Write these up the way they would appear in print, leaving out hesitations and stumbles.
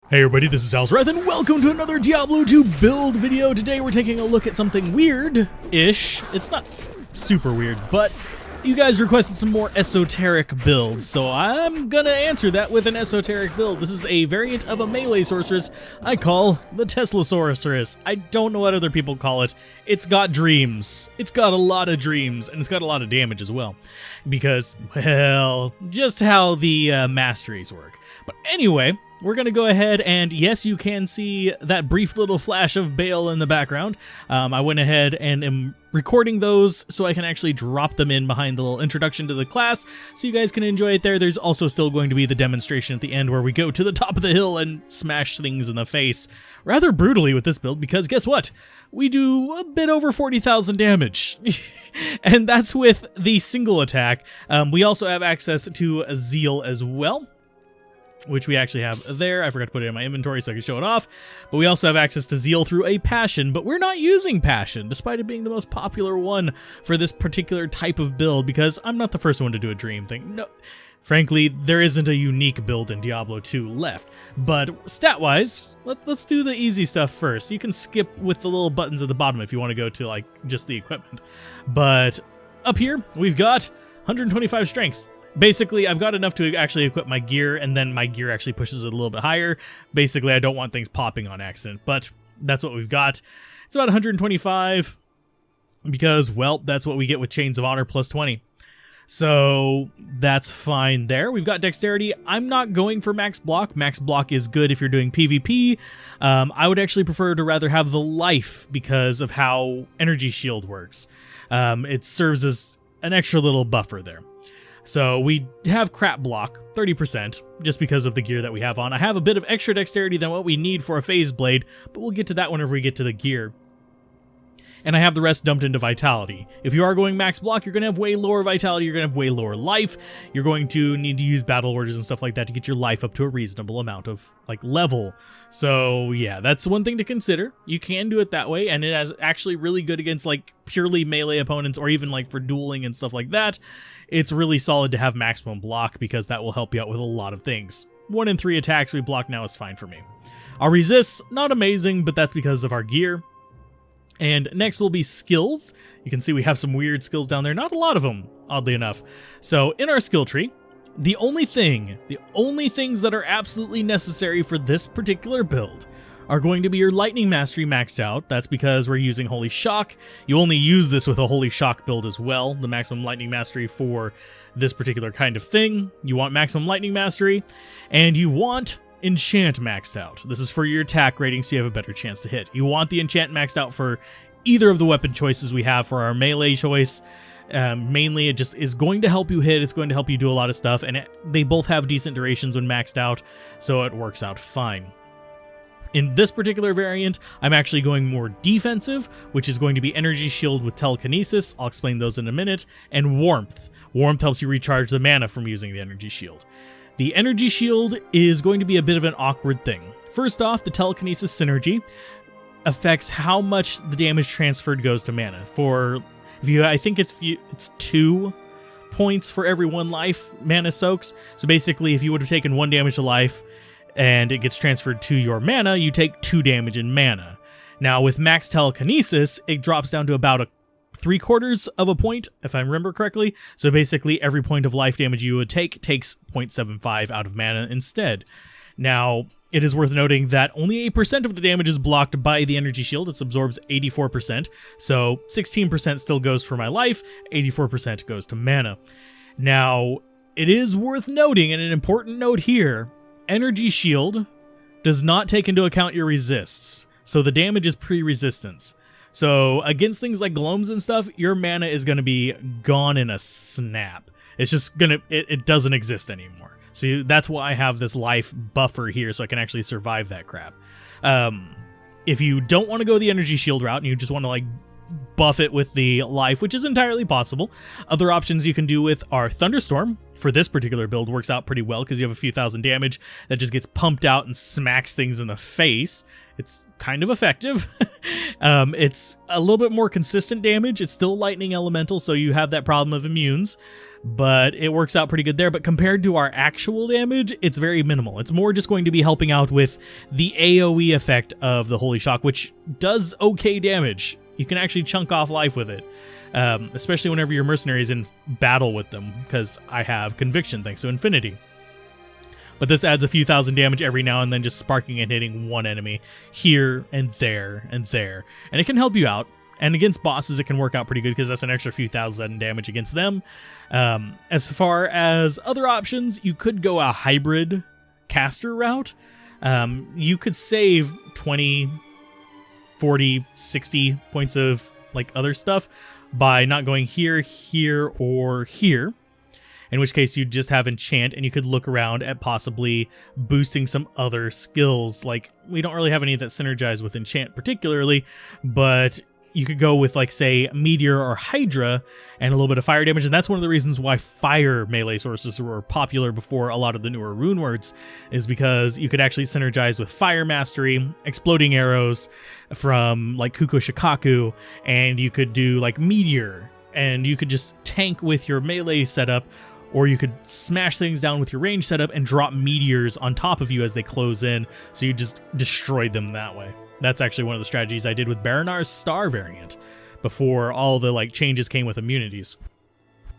Hey everybody, this is Alzorath and welcome to another Diablo 2 build video. Today we're taking a look at something weird-ish. It's not super weird, but you guys requested some more esoteric builds, so I'm gonna answer that with an esoteric build. This is a variant of a melee sorceress I call the Tesla Sorceress. I don't know what other people call it. It's got dreams. It's got a lot of dreams, and it's got a lot of damage as well. Because, well, just how the masteries work. But anyway, we're going to go ahead and, yes, you can see that brief little flash of Baal in the background. I went ahead and am recording those so I can actually drop them in behind the little introduction to the class so you guys can enjoy it there. There's also still going to be the demonstration at the end where we go to the top of the hill and smash things in the face rather brutally with this build because guess what? We do a bit over 40,000 damage. And that's with the single attack. We also have access to a Zeal as well, which we actually have there. I forgot to put it in my inventory so I can show it off. But we also have access to Zeal through a Passion, but we're not using Passion, despite it being the most popular one for this particular type of build, because I'm not the first one to do a dream thing. No, frankly, there isn't a unique build in Diablo 2 left. But stat-wise, let's do the easy stuff first. You can skip with the little buttons at the bottom if you want to go to, like, just the equipment. But up here, we've got 125 strength. Basically, I've got enough to actually equip my gear, and then my gear actually pushes it a little bit higher. Basically, I don't want things popping on accident, but that's what we've got. It's about 125 because, well, that's what we get with Chains of Honor plus 20. So that's fine there. We've got Dexterity. I'm not going for Max Block. Max Block is good if you're doing PvP. I would actually prefer to rather have the Life because of how Energy Shield works. It serves as an extra little buffer there. So we have Crap Block, 30%, just because of the gear that we have on. I have a bit of extra dexterity than what we need for a Phase Blade, but we'll get to that whenever we get to the gear. And I have the rest dumped into Vitality. If you are going Max Block, you're going to have way lower Vitality, you're going to have way lower Life. You're going to need to use Battle Orders and stuff like that to get your Life up to a reasonable amount of, like, level. So, yeah, that's one thing to consider. You can do it that way, and it is actually really good against, like, purely melee opponents, or even, like, for dueling and stuff like that. It's really solid to have maximum block because that will help you out with a lot of things. 1 in 3 attacks we block now is fine for me. Our resists, not amazing, but that's because of our gear. And next will be skills. You can see we have some weird skills down there. Not a lot of them, oddly enough. So in our skill tree, the only things that are absolutely necessary for this particular build are going to be your Lightning Mastery maxed out. That's because we're using Holy Shock. You only use this with a Holy Shock build as well, the maximum Lightning Mastery for this particular kind of thing. You want maximum Lightning Mastery, and you want Enchant maxed out. This is for your attack rating, so you have a better chance to hit. You want the Enchant maxed out for either of the weapon choices we have for our melee choice. Mainly, it just is going to help you hit. It's going to help you do a lot of stuff, and they both have decent durations when maxed out, so it works out fine. In this particular variant, I'm actually going more defensive, which is going to be Energy Shield with Telekinesis. I'll explain those in a minute. And Warmth. Warmth helps you recharge the mana from using the Energy Shield. The Energy Shield is going to be a bit of an awkward thing. First off, the Telekinesis synergy affects how much the damage transferred goes to mana. I think it's 2 points for every 1 life mana soaks. So basically, if you would have taken 1 damage to life and it gets transferred to your mana, you take 2 damage in mana. Now with max Telekinesis, it drops down to about a 3/4 of a point, if I remember correctly. So basically, every point of life damage you would take takes 0.75 out of mana instead. Now, it is worth noting that only 8% of the damage is blocked by the Energy Shield. It absorbs 84%. So 16% still goes for my life, 84% goes to mana. Now, it is worth noting, and an important note here, Energy Shield does not take into account your resists. So the damage is pre-resistance. So against things like Gloams and stuff, your mana is going to be gone in a snap. It's just it doesn't exist anymore. So that's why I have this life buffer here so I can actually survive that crap. If you don't want to go the Energy Shield route and you just want to, like, buff it with the life, which is entirely possible, other options you can do with are Thunderstorm. For this particular build, works out pretty well because you have a few thousand damage that just gets pumped out and smacks things in the face. It's kind of effective. It's a little bit more consistent damage. It's still lightning elemental, so you have that problem of immunes. but it works out pretty good there. But compared to our actual damage, it's very minimal. It's more just going to be helping out with the AoE effect of the Holy Shock, which does okay damage. You can actually chunk off life with it, especially whenever your mercenary is in battle with them, because I have Conviction thanks to Infinity. But this adds a few thousand damage every now and then, just sparking and hitting one enemy here and there and there. And it can help you out. And against bosses, it can work out pretty good because that's an extra few thousand damage against them. As far as other options, you could go a hybrid caster route. You could save 20, 40, 60 points of like other stuff by not going here, here, or here. In which case you'd just have Enchant, and you could look around at possibly boosting some other skills. Like, we don't really have any that synergize with Enchant particularly, but you could go with, like, say, Meteor or Hydra and a little bit of fire damage, and that's one of the reasons why fire melee sorceresses were popular before a lot of the newer rune words, is because you could actually synergize with Fire Mastery, Exploding Arrows from, like, Kuko Shikaku, and you could do, like, Meteor, and you could just tank with your melee setup, or you could smash things down with your range setup and drop meteors on top of you as they close in, so you just destroyed them that way. That's actually one of the strategies I did with Baranar's Star variant before all the like changes came with immunities.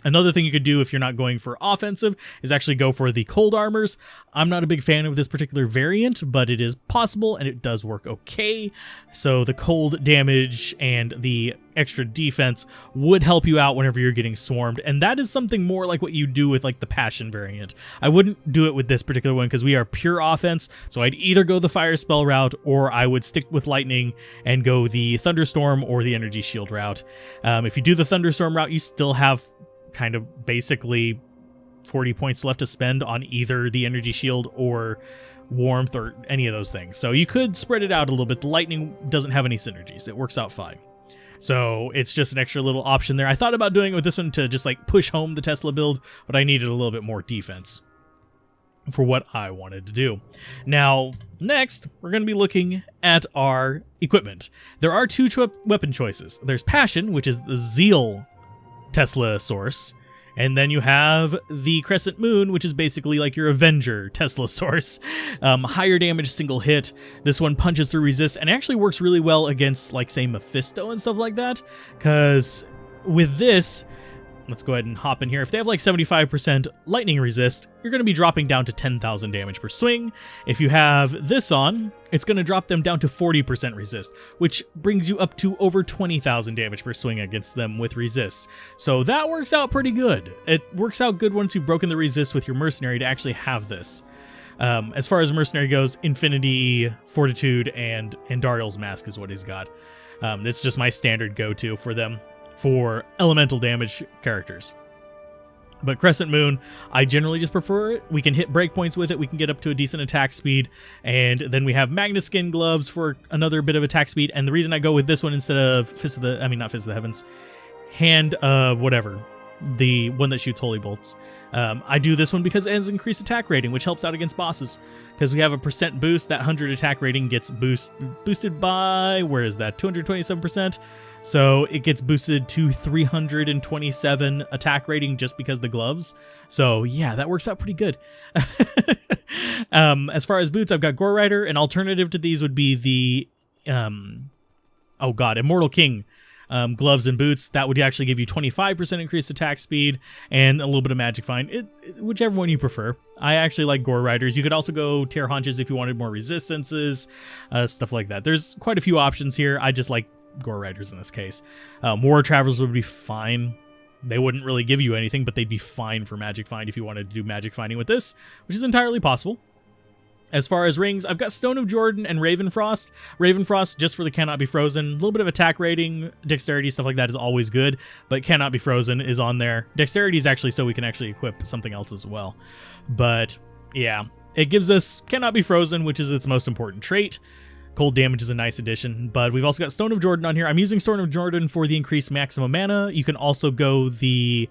Another thing you could do if you're not going for offensive is actually go for the cold armors. I'm not a big fan of this particular variant, but it is possible and it does work okay. So the cold damage and the extra defense would help you out whenever you're getting swarmed. And that is something more like what you do with like the Passion variant. I wouldn't do it with this particular one because we are pure offense. So I'd either go the Fire Spell route, or I would stick with Lightning and go the Thunderstorm or the Energy Shield route. If you do the Thunderstorm route, you still have kind of basically 40 points left to spend on either the Energy Shield or Warmth or any of those things. So you could spread it out a little bit. The Lightning doesn't have any synergies. It works out fine. So it's just an extra little option there. I thought about doing it with this one to just like push home the Tesla build, but I needed a little bit more defense for what I wanted to do. Now, next, we're going to be looking at our equipment. There are two weapon choices. There's Passion, which is the Zeal Tesla Source, and then you have the Crescent Moon, which is basically like your Avenger Tesla Source. Higher damage, single hit. This one punches through resist and actually works really well against, like, say, Mephisto and stuff like that, because with this, let's go ahead and hop in here. If they have like 75% lightning resist, you're going to be dropping down to 10,000 damage per swing. If you have this on, it's going to drop them down to 40% resist, which brings you up to over 20,000 damage per swing against them with resist. So that works out pretty good. It works out good once you've broken the resist with your mercenary to actually have this. As far as mercenary goes, Infinity, Fortitude, and Dariel's Mask is what he's got. This is just my standard go-to for them for elemental damage characters. But Crescent Moon, I generally just prefer it. We can hit breakpoints with it. We can get up to a decent attack speed. And then we have Magnus Skin Gloves for another bit of attack speed. And the reason I go with this one instead of not Fist of the Heavens, Hand of whatever, the one that shoots Holy Bolts. I do this one because it has increased attack rating, which helps out against bosses. Because we have a percent boost, that 100 attack rating gets boosted by, where is that, 227%? So it gets boosted to 327 attack rating just because the gloves. So yeah, that works out pretty good. As far as boots, I've got Gore Rider. An alternative to these would be the, Immortal King gloves and boots. That would actually give you 25% increased attack speed and a little bit of magic find. Whichever one you prefer. I actually like Gore Riders. You could also go Tear Haunches if you wanted more resistances, stuff like that. There's quite a few options here. I just like Gore Riders in this case. War Travelers would be fine. They wouldn't really give you anything, but they'd be fine for magic find if you wanted to do magic finding with this, which is entirely possible. As far as rings, I've got Stone of Jordan and Ravenfrost. Ravenfrost, just for the Cannot Be Frozen. A little bit of attack rating, dexterity, stuff like that is always good, but Cannot Be Frozen is on there. Dexterity is actually so we can actually equip something else as well. But yeah, it gives us Cannot Be Frozen, which is its most important trait. Cold damage is a nice addition, but we've also got Stone of Jordan on here. I'm using Stone of Jordan for the increased maximum mana. You can also go the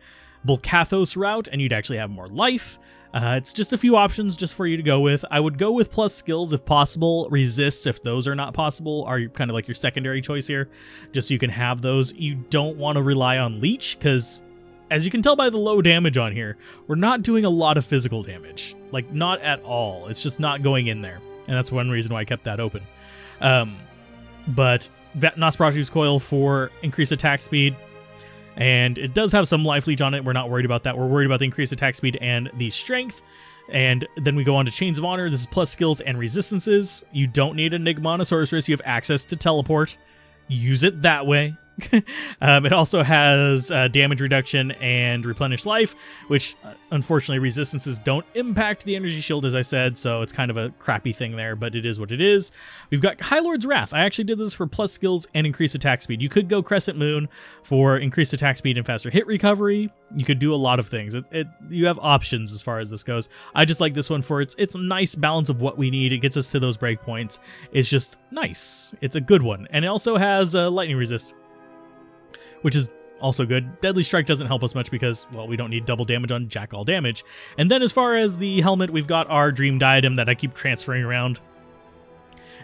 Volcathos route, and you'd actually have more life. It's just a few options just for you to go with. I would go with plus skills if possible. Resists, if those are not possible, are kind of like your secondary choice here, just so you can have those. You don't want to rely on Leech, because as you can tell by the low damage on here, we're not doing a lot of physical damage. Like, not at all. It's just not going in there. And that's one reason why I kept that open. But Nosferatu's Coil for increased attack speed. And it does have some life leech on it. We're not worried about that. We're worried about the increased attack speed and the strength. And then we go on to Chains of Honor. This is plus skills and resistances. You don't need Enigma Sorceress. You have access to teleport. Use it that way. It also has damage reduction and replenish life, which unfortunately resistances don't impact the energy shield, as I said, so it's kind of a crappy thing there, but it is what it is. We've got High Lord's Wrath. I actually did this for plus skills and increased attack speed. You could go Crescent Moon for increased attack speed and faster hit recovery. You could do a lot of things. You have options as far as this goes. I just like this one for it's a nice balance of what we need. It gets us to those breakpoints. It's just nice. It's a good one. And it also has lightning resist, which is also good. Deadly Strike doesn't help us much because, well, we don't need double damage on Jack all damage. And then as far as the helmet, we've got our Dream Diadem that I keep transferring around.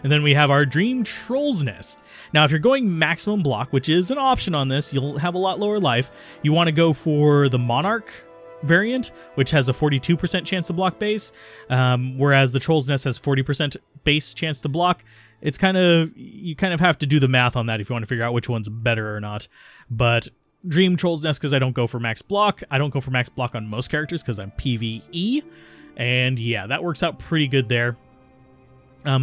And then we have our Dream Troll's Nest. Now, if you're going maximum block, which is an option on this, you'll have a lot lower life. You want to go for the Monarch variant, which has a 42% chance to block base, whereas the Troll's Nest has 40% base chance to block. It's you kind of have to do the math on that if you want to figure out which one's better or not. But Dream Troll's Nest because I don't go for max block. I don't go for max block on most characters because I'm PvE. And yeah, that works out pretty good there.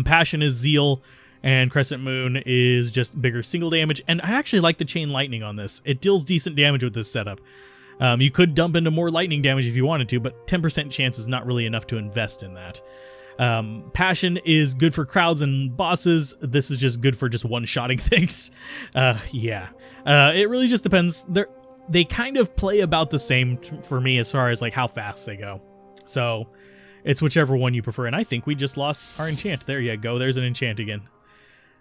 Passion is Zeal, and Crescent Moon is just bigger single damage. And I actually like the Chain Lightning on this. It deals decent damage with this setup. You could dump into more lightning damage if you wanted to, but 10% chance is not really enough to invest in that. Passion is good for crowds and bosses. This is just good for just one-shotting things. Yeah. It really just depends. They kind of play about the same for me as far as like how fast they go. So it's whichever one you prefer. And I think we just lost our enchant. There you go. There's an enchant again.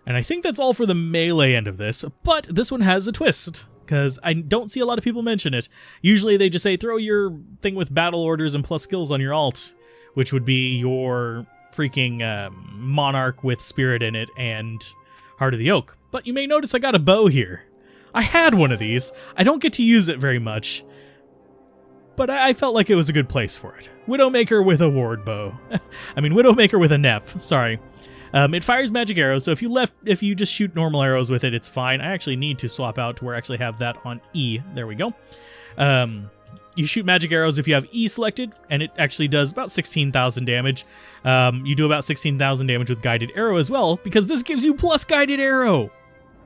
And I think that's all for the melee end of this, but this one has a twist, because I don't see a lot of people mention it. Usually they just say throw your thing with battle orders and plus skills on your alt, which would be your freaking Monarch with Spirit in it and Heart of the Oak. But you may notice I got a bow here. I had one of these. I don't get to use it very much, but I felt like it was a good place for it. Widowmaker with a ward bow. I mean, Widowmaker with a Nep, sorry. It fires magic arrows, so if you just shoot normal arrows with it, it's fine. I actually need to swap out to where I actually have that on E. There we go. You shoot magic arrows if you have E selected, and it actually does about 16,000 damage. You do about 16,000 damage with Guided Arrow as well, because this gives you plus Guided Arrow,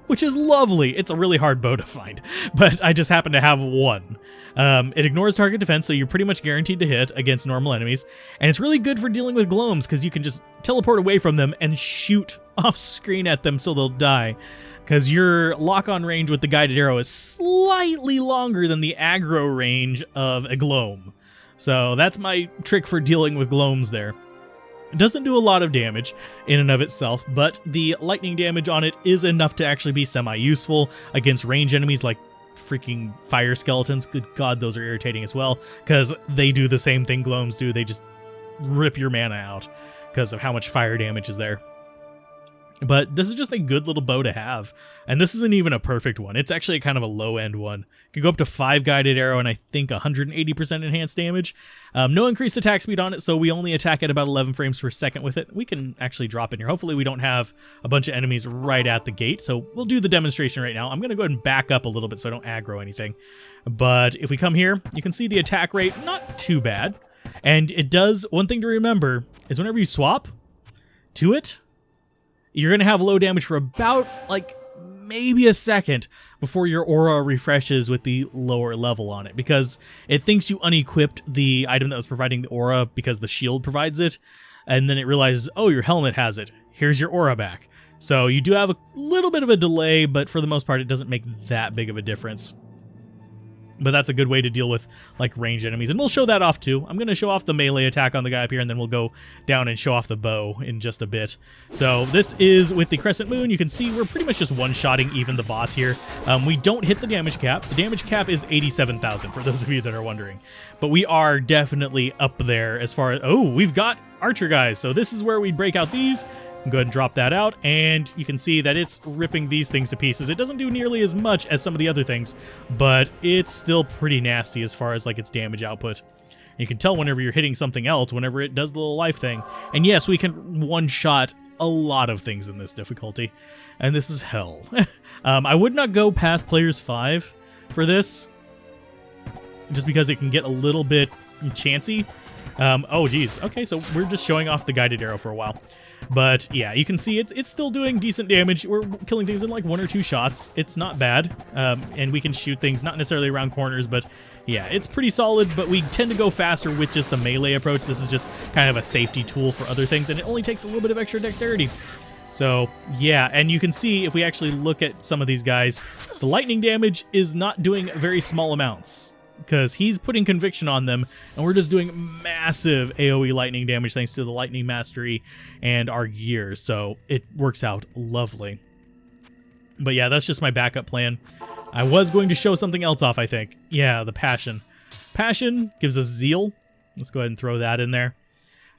which is lovely. It's a really hard bow to find, but I just happen to have one. It ignores target defense, so you're pretty much guaranteed to hit against normal enemies, and it's really good for dealing with gloams, because you can just teleport away from them and shoot off screen at them so they'll die. Because your lock-on range with the Guided Arrow is slightly longer than the aggro range of a Gloam. So that's my trick for dealing with Gloams there. It doesn't do a lot of damage in and of itself, but the lightning damage on it is enough to actually be semi-useful against range enemies like freaking fire skeletons. Good God, those are irritating as well, because they do the same thing Gloams do. They just rip your mana out because of how much fire damage is there. But this is just a good little bow to have. And this isn't even a perfect one. It's actually kind of a low-end one. You can go up to 5 Guided Arrow and I think 180% enhanced damage. No increased attack speed on it, so we only attack at about 11 frames per second with it. We can actually drop in here. Hopefully we don't have a bunch of enemies right at the gate, so we'll do the demonstration right now. I'm going to go ahead and back up a little bit so I don't aggro anything. But if we come here, you can see the attack rate, not too bad. And it does, one thing to remember is whenever you swap to it, you're going to have low damage for about, like, maybe a second before your aura refreshes with the lower level on it, because it thinks you unequipped the item that was providing the aura because the shield provides it, and then it realizes, oh, your helmet has it. Here's your aura back. So you do have a little bit of a delay, but for the most part, it doesn't make that big of a difference. But that's a good way to deal with, like, range enemies. And we'll show that off, too. I'm going to show off the melee attack on the guy up here, and then we'll go down and show off the bow in just a bit. So this is with the Crescent Moon. You can see we're pretty much just one-shotting even the boss here. We don't hit the damage cap. The damage cap is 87,000, for those of you that are wondering. But we are definitely up there as far as... Oh, we've got archer guys. So this is where we break out these. Go ahead and drop that out, and you can see that it's ripping these things to pieces. It doesn't do nearly as much as some of the other things, but it's still pretty nasty as far as like its damage output. You can tell whenever you're hitting something else, whenever it does the little life thing. And yes, we can one-shot a lot of things in this difficulty, and this is hell. I would not go past Players 5 for this, just because it can get a little bit chancy. Oh, geez. Okay, so we're just showing off the guided arrow for a while. But yeah, you can see it's still doing decent damage. We're killing things in like 1 or 2 shots. It's not bad. And we can shoot things not necessarily around corners, but yeah, it's pretty solid. But we tend to go faster with just the melee approach. This is just kind of a safety tool for other things, and it only takes a little bit of extra dexterity. So yeah, and you can see if we actually look at some of these guys, the lightning damage is not doing very small amounts, because he's putting conviction on them, and we're just doing massive AoE lightning damage thanks to the lightning mastery and our gear, so it works out lovely. But yeah, that's just my backup plan. I was going to show something else off, I think. Yeah, the Passion. Passion gives us Zeal. Let's go ahead and throw that in there.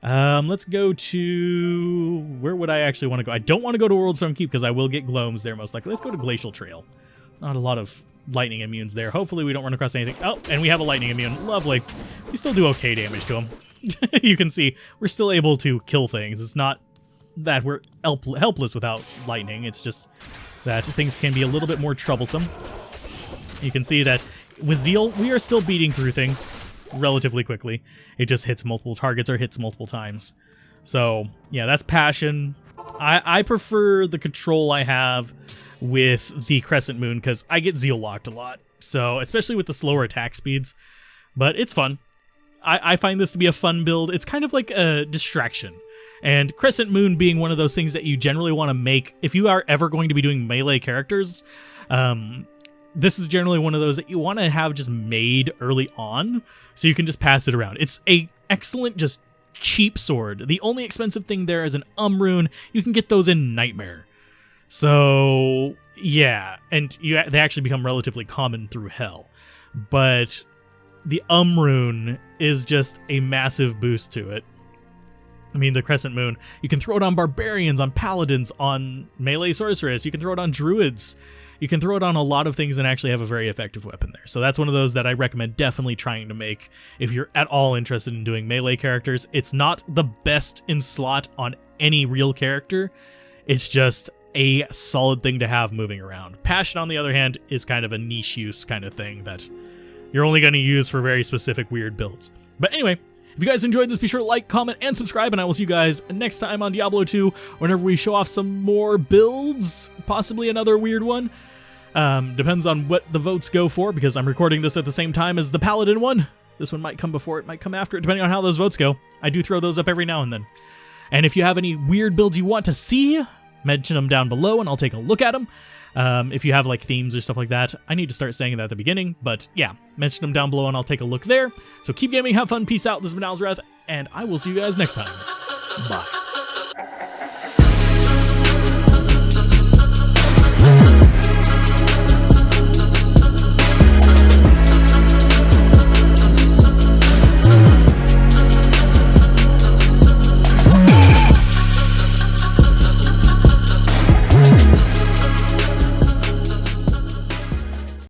Let's go to... where would I actually want to go? I don't want to go to World Stone Keep because I will get Gloams there most likely. Let's go to Glacial Trail. Not a lot of lightning immunes there. Hopefully we don't run across anything. Oh, and we have a lightning immune. Lovely. We still do okay damage to him. You can see we're still able to kill things. It's not that we're helpless without lightning. It's just that things can be a little bit more troublesome. You can see that with Zeal, we are still beating through things relatively quickly. It just hits multiple targets or hits multiple times. So yeah, that's Passion. I prefer the control I have with the Crescent Moon because I get Zeal locked a lot. So especially with the slower attack speeds, but it's fun. I find this to be a fun build. It's kind of like a distraction. And Crescent Moon being one of those things that you generally want to make if you are ever going to be doing melee characters. This is generally one of those that you want to have just made early on so you can just pass it around. It's a excellent, just cheap sword. The only expensive thing there is an rune. You can get those in Nightmare. So yeah, and they actually become relatively common through Hell. But the rune is just a massive boost to it. I mean, the Crescent Moon, you can throw it on Barbarians, on Paladins, on Melee Sorceress. You can throw it on Druids. You can throw it on a lot of things and actually have a very effective weapon there. So that's one of those that I recommend definitely trying to make if you're at all interested in doing melee characters. It's not the best in slot on any real character. It's just a solid thing to have moving around. Passion, on the other hand, is kind of a niche use kind of thing that you're only going to use for very specific weird builds. But anyway, if you guys enjoyed this, be sure to like, comment, and subscribe, and I will see you guys next time on Diablo 2, whenever we show off some more builds, possibly another weird one. Depends on what the votes go for, because I'm recording this at the same time as the Paladin one. This one might come before it, might come after it, depending on how those votes go. I do throw those up every now and then. And if you have any weird builds you want to see, mention them down below, and I'll take a look at them. If you have like themes or stuff like that, I need to start saying that at the beginning, but yeah, mention them down below and I'll take a look there. So keep gaming, have fun, peace out. This has been Alzorath, and I will see you guys next time. Bye.